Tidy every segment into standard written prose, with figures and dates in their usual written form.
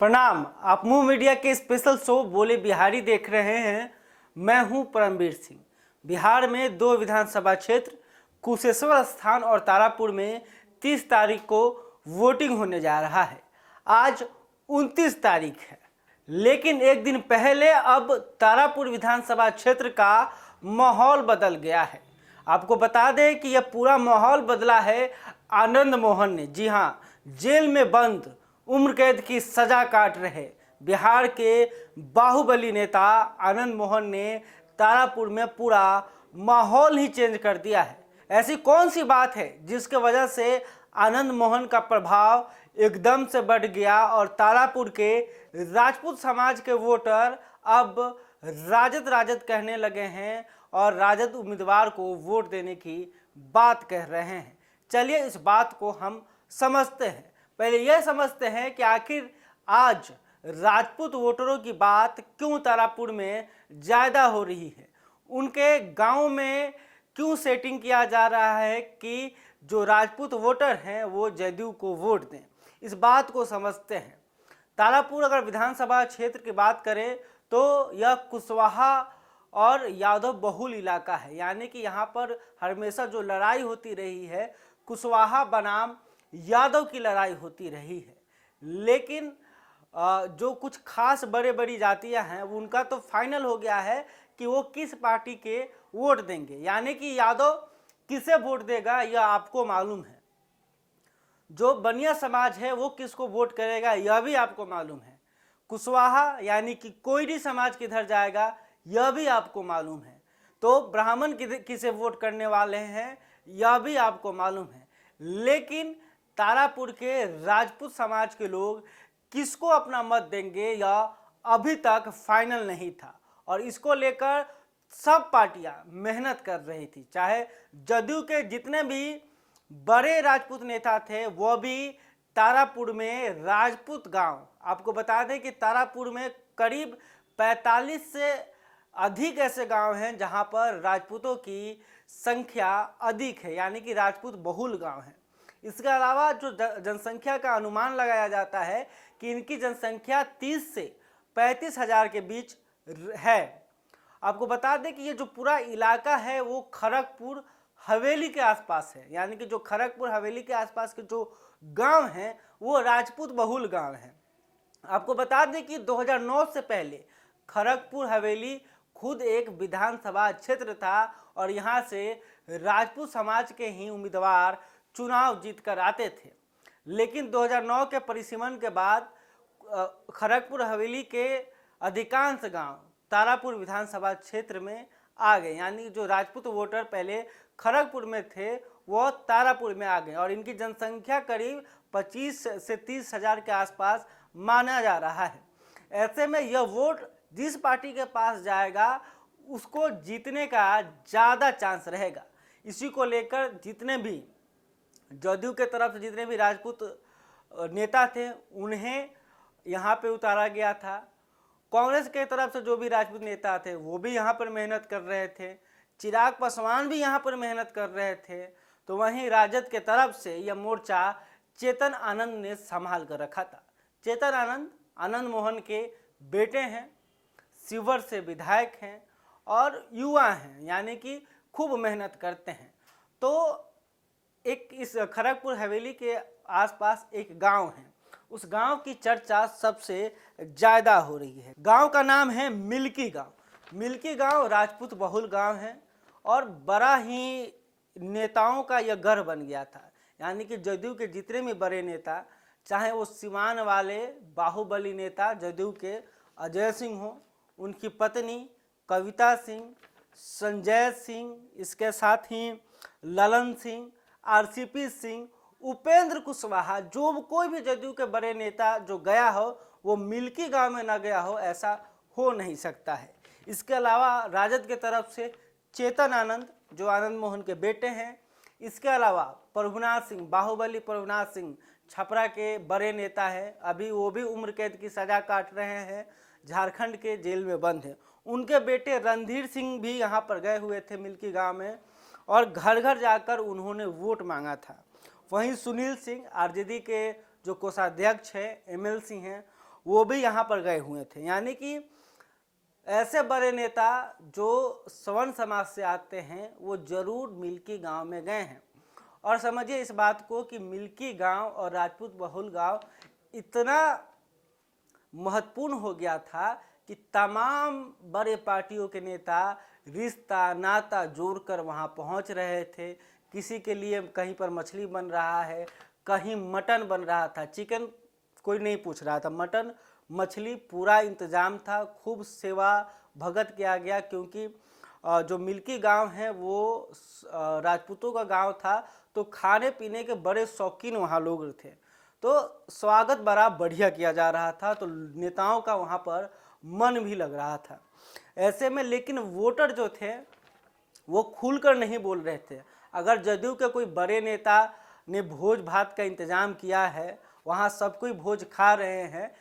प्रणाम। आप मुंह मीडिया के स्पेशल शो बोले बिहारी देख रहे हैं। मैं हूं परमवीर सिंह। बिहार में 2 विधानसभा क्षेत्र कुशेश्वर स्थान और तारापुर में 30 तारीख को वोटिंग होने जा रहा है। आज 29 तारीख है, लेकिन एक दिन पहले अब तारापुर विधानसभा क्षेत्र का माहौल बदल गया है। आपको बता दें कि यह पूरा माहौल बदला है आनंद मोहन ने। जी हाँ, जेल में बंद उम्र कैद की सजा काट रहे बिहार के बाहुबली नेता आनंद मोहन ने तारापुर में पूरा माहौल ही चेंज कर दिया है। ऐसी कौन सी बात है जिसके वजह से आनंद मोहन का प्रभाव एकदम से बढ़ गया और तारापुर के राजपूत समाज के वोटर अब राजद कहने लगे हैं और राजद उम्मीदवार को वोट देने की बात कह रहे हैं। चलिए इस बात को हम समझते हैं। पहले यह समझते हैं कि आखिर आज राजपूत वोटरों की बात क्यों तारापुर में ज़्यादा हो रही है, उनके गांव में क्यों सेटिंग किया जा रहा है कि जो राजपूत वोटर हैं वो जदयू को वोट दें। इस बात को समझते हैं। तारापुर अगर विधानसभा क्षेत्र की बात करें तो यह कुशवाहा और यादव बहुल इलाका है, यानी कि यहाँ पर हमेशा जो लड़ाई होती रही है कुशवाहा बनाम यादव की लड़ाई होती रही है। लेकिन जो कुछ खास बड़ी जातियां हैं उनका तो फाइनल हो गया है कि वो किस पार्टी के वोट देंगे, यानी कि यादव किसे वोट देगा यह आपको मालूम है। जो बनिया समाज है वो किसको वोट करेगा यह भी आपको मालूम है। कुशवाहा यानी कि कोयरी समाज किधर जाएगा यह भी आपको मालूम है। तो ब्राह्मण किसे वोट करने वाले हैं यह भी आपको मालूम है। लेकिन तारापुर के राजपूत समाज के लोग किसको अपना मत देंगे यह अभी तक फाइनल नहीं था और इसको लेकर सब पार्टियां मेहनत कर रही थी। चाहे जदयू के जितने भी बड़े राजपूत नेता थे वो भी तारापुर में राजपूत गांव, आपको बता दें कि तारापुर में करीब 45 से अधिक ऐसे गांव हैं जहां पर राजपूतों की संख्या अधिक है, यानी कि राजपूत बहुल गांव हैं। इसके अलावा जो जनसंख्या का अनुमान लगाया जाता है कि इनकी जनसंख्या 30 से 35 हजार के बीच है। आपको बता दें कि ये जो पूरा इलाका है वो खड़गपुर हवेली के आसपास है, यानी कि जो खड़गपुर हवेली के आसपास के जो गांव हैं वो राजपूत बहुल गांव हैं। आपको बता दें कि 2009 से पहले खड़गपुर हवेली खुद एक विधानसभा क्षेत्र था और यहाँ से राजपूत समाज के ही उम्मीदवार चुनाव जीतकर आते थे। लेकिन 2009 के परिसीमन के बाद खड़गपुर हवेली के अधिकांश गांव तारापुर विधानसभा क्षेत्र में आ गए, यानी जो राजपूत वोटर पहले खड़गपुर में थे वो तारापुर में आ गए और इनकी जनसंख्या करीब 25 से 30 हजार के आसपास माना जा रहा है। ऐसे में यह वोट जिस पार्टी के पास जाएगा उसको जीतने का ज़्यादा चांस रहेगा। इसी को लेकर जितने भी जदयू के तरफ से जितने भी राजपूत नेता थे उन्हें यहाँ पे उतारा गया था। कांग्रेस के तरफ से जो भी राजपूत नेता थे वो भी यहाँ पर मेहनत कर रहे थे। चिराग पासवान भी यहाँ पर मेहनत कर रहे थे। तो वहीं राजद के तरफ से यह मोर्चा चेतन आनंद ने संभाल कर रखा था। चेतन आनंद आनंद मोहन के बेटे हैं, शिवहर से विधायक हैं और युवा हैं, यानी कि खूब मेहनत करते हैं। तो एक इस खड़गपुर हवेली के आसपास एक गांव है, उस गांव की चर्चा सबसे ज़्यादा हो रही है। गांव का नाम है मिल्की गांव। मिल्की गांव राजपूत बहुल गांव है और बड़ा ही नेताओं का यह गढ़ बन गया था, यानी कि जदयू के जितने भी बड़े नेता, चाहे वो सीमान वाले बाहुबली नेता जदयू के अजय सिंह हो, उनकी पत्नी कविता सिंह, संजय सिंह, इसके साथ ही ललन सिंह, आरसीपी सिंह, उपेंद्र कुशवाहा, जो कोई भी जदयू के बड़े नेता जो गया हो वो मिल्की गांव में ना गया हो, ऐसा हो नहीं सकता है। इसके अलावा राजद के तरफ से चेतन आनंद जो आनंद मोहन के बेटे हैं, इसके अलावा प्रभुनाथ सिंह, बाहुबली प्रभुनाथ सिंह छपरा के बड़े नेता है, अभी वो भी उम्र कैद की सजा काट रहे हैं, झारखंड के जेल में बंद है। उनके बेटे रणधीर सिंह भी यहाँ पर गए हुए थे मिल्की गांव में और घर घर जाकर उन्होंने वोट मांगा था। वहीं सुनील सिंह आरजेडी के जो कोषाध्यक्ष है, एमएलसी हैं, वो भी यहाँ पर गए हुए थे। यानी कि ऐसे बड़े नेता जो सवर्ण समाज से आते हैं वो जरूर मिल्की गांव में गए हैं। और समझिए इस बात को कि मिल्की गांव और राजपूत बहुल गांव इतना महत्वपूर्ण हो गया था कि तमाम बड़े पार्टियों के नेता रिश्ता नाता जोड़कर वहां पहुंच रहे थे। किसी के लिए कहीं पर मछली बन रहा है, कहीं मटन बन रहा था, चिकन कोई नहीं पूछ रहा था, मटन मछली पूरा इंतजाम था। खूब सेवा भगत किया गया, क्योंकि जो मिल्की गांव है वो राजपूतों का गांव था, तो खाने पीने के बड़े शौकीन वहाँ लोग थे। तो स्वागत बड़ा बढ़िया किया जा रहा था, तो नेताओं का वहाँ पर मन भी लग रहा था। ऐसे में लेकिन वोटर जो थे वो खुलकर नहीं बोल रहे थे। अगर जदयू के कोई बड़े नेता ने भोज भात का इंतजाम किया है, वहाँ सब कोई भोज खा रहे हैं,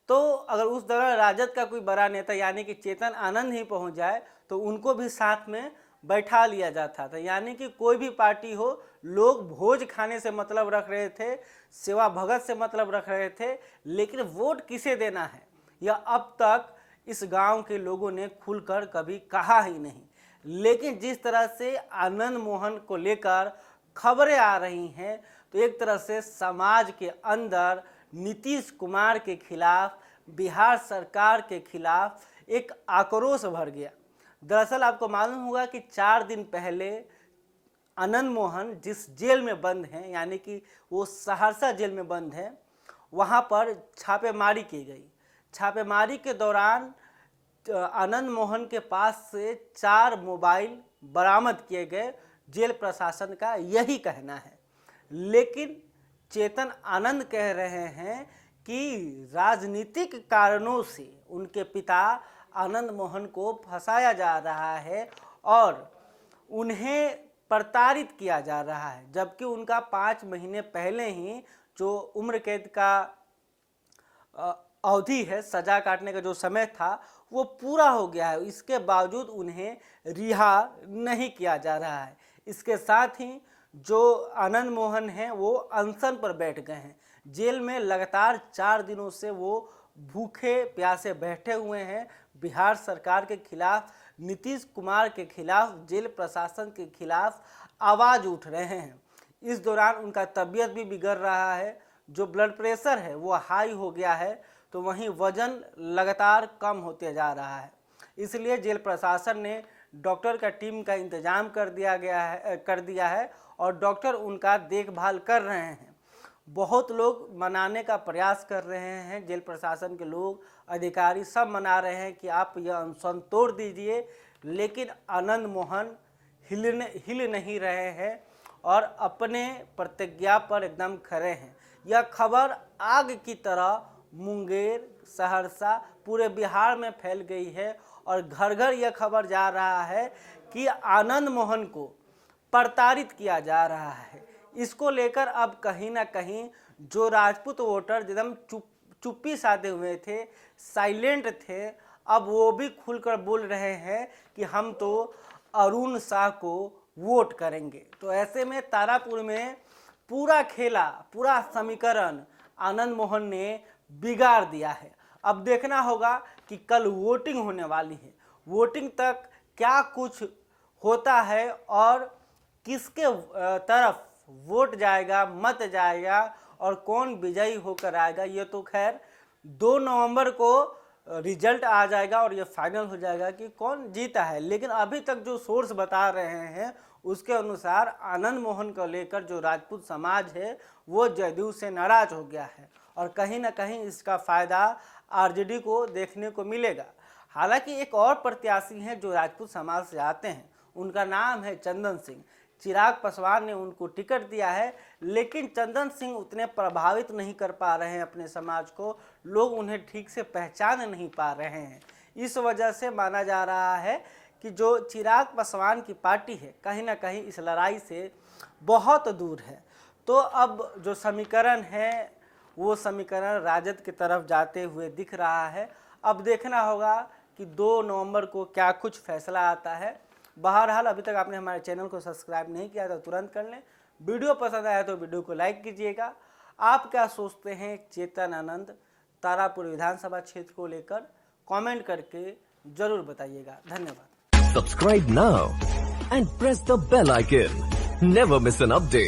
तो अगर उस दौरान राजद का कोई बड़ा नेता यानी कि चेतन आनंद ही पहुँच जाए तो उनको भी साथ में बैठा लिया जाता था। यानी कि कोई भी पार्टी हो, लोग भोज खाने से मतलब रख रहे थे, सेवा भगत से मतलब रख रहे थे, लेकिन वोट किसे देना है यह अब तक इस गांव के लोगों ने खुलकर कभी कहा ही नहीं। लेकिन जिस तरह से आनंद मोहन को लेकर खबरें आ रही हैं, तो एक तरह से समाज के अंदर नीतीश कुमार के खिलाफ, बिहार सरकार के खिलाफ एक आक्रोश भर गया। दरअसल आपको मालूम होगा कि 4 दिन पहले आनंद मोहन जिस जेल में बंद हैं, यानी कि वो सहरसा जेल में बंद हैं, वहाँ पर छापेमारी की गई। छापेमारी के दौरान आनंद मोहन के पास से 4 मोबाइल बरामद किए गए। जेल प्रशासन का यही कहना है। लेकिन चेतन आनंद कह रहे हैं कि राजनीतिक कारणों से उनके पिता आनंद मोहन को फंसाया जा रहा है और उन्हें प्रताड़ित किया जा रहा है, जबकि उनका 5 महीने पहले ही जो उम्र कैद का अवधि है, सजा काटने का जो समय था, वो पूरा हो गया है। इसके बावजूद उन्हें रिहा नहीं किया जा रहा है। इसके साथ ही जो आनंद मोहन हैं वो अनशन पर बैठ गए हैं। जेल में लगातार 4 दिनों से वो भूखे प्यासे बैठे हुए हैं। बिहार सरकार के खिलाफ, नीतीश कुमार के खिलाफ, जेल प्रशासन के खिलाफ आवाज़ उठ रहे हैं। इस दौरान उनका तबीयत भी बिगड़ रहा है। जो ब्लड प्रेशर है वो हाई हो गया है, तो वहीं वजन लगातार कम होते जा रहा है। इसलिए जेल प्रशासन ने डॉक्टर का टीम का इंतजाम कर दिया है और डॉक्टर उनका देखभाल कर रहे हैं। बहुत लोग मनाने का प्रयास कर रहे हैं, जेल प्रशासन के लोग, अधिकारी सब मना रहे हैं कि आप यह अनशन तोड़ दीजिए, लेकिन आनंद मोहन हिल नहीं रहे हैं और अपने प्रतिज्ञा पर एकदम खड़े हैं। यह खबर आग की तरह मुंगेर, सहरसा, पूरे बिहार में फैल गई है और घर घर यह खबर जा रहा है कि आनंद मोहन को प्रताड़ित किया जा रहा है। इसको लेकर अब कहीं ना कहीं जो राजपूत वोटर एकदम चुप्पी साधे हुए थे, साइलेंट थे, अब वो भी खुलकर बोल रहे हैं कि हम तो अरुण शाह को वोट करेंगे। तो ऐसे में तारापुर में पूरा खेला, पूरा समीकरण आनंद मोहन ने बिगाड़ दिया है। अब देखना होगा कि कल वोटिंग होने वाली है, वोटिंग तक क्या कुछ होता है और किसके तरफ वोट जाएगा, मत जाएगा और कौन विजयी होकर आएगा, ये तो खैर 2 नवंबर को रिजल्ट आ जाएगा और ये फाइनल हो जाएगा कि कौन जीता है। लेकिन अभी तक जो सोर्स बता रहे हैं उसके अनुसार आनंद मोहन को लेकर जो राजपूत समाज है वो जदयू से नाराज हो गया है और कहीं ना कहीं इसका फ़ायदा आरजेडी को देखने को मिलेगा। हालांकि एक और प्रत्याशी हैं जो राजपूत समाज से आते हैं, उनका नाम है चंदन सिंह। चिराग पासवान ने उनको टिकट दिया है, लेकिन चंदन सिंह उतने प्रभावित नहीं कर पा रहे हैं अपने समाज को, लोग उन्हें ठीक से पहचान नहीं पा रहे हैं। इस वजह से माना जा रहा है कि जो चिराग पासवान की पार्टी है कहीं ना कहीं इस लड़ाई से बहुत दूर है। तो अब जो समीकरण है वो समीकरण राजद की तरफ जाते हुए दिख रहा है। अब देखना होगा कि 2 नवंबर को क्या कुछ फैसला आता है। बहरहाल अभी तक आपने हमारे चैनल को सब्सक्राइब नहीं किया तो तुरंत कर लें। वीडियो पसंद आया तो वीडियो को लाइक कीजिएगा। आप क्या सोचते हैं चेतन आनंद तारापुर विधानसभा क्षेत्र को लेकर कमेंट करके जरूर बताइएगा। धन्यवाद। Subscribe now and press the bell icon. Never miss an update.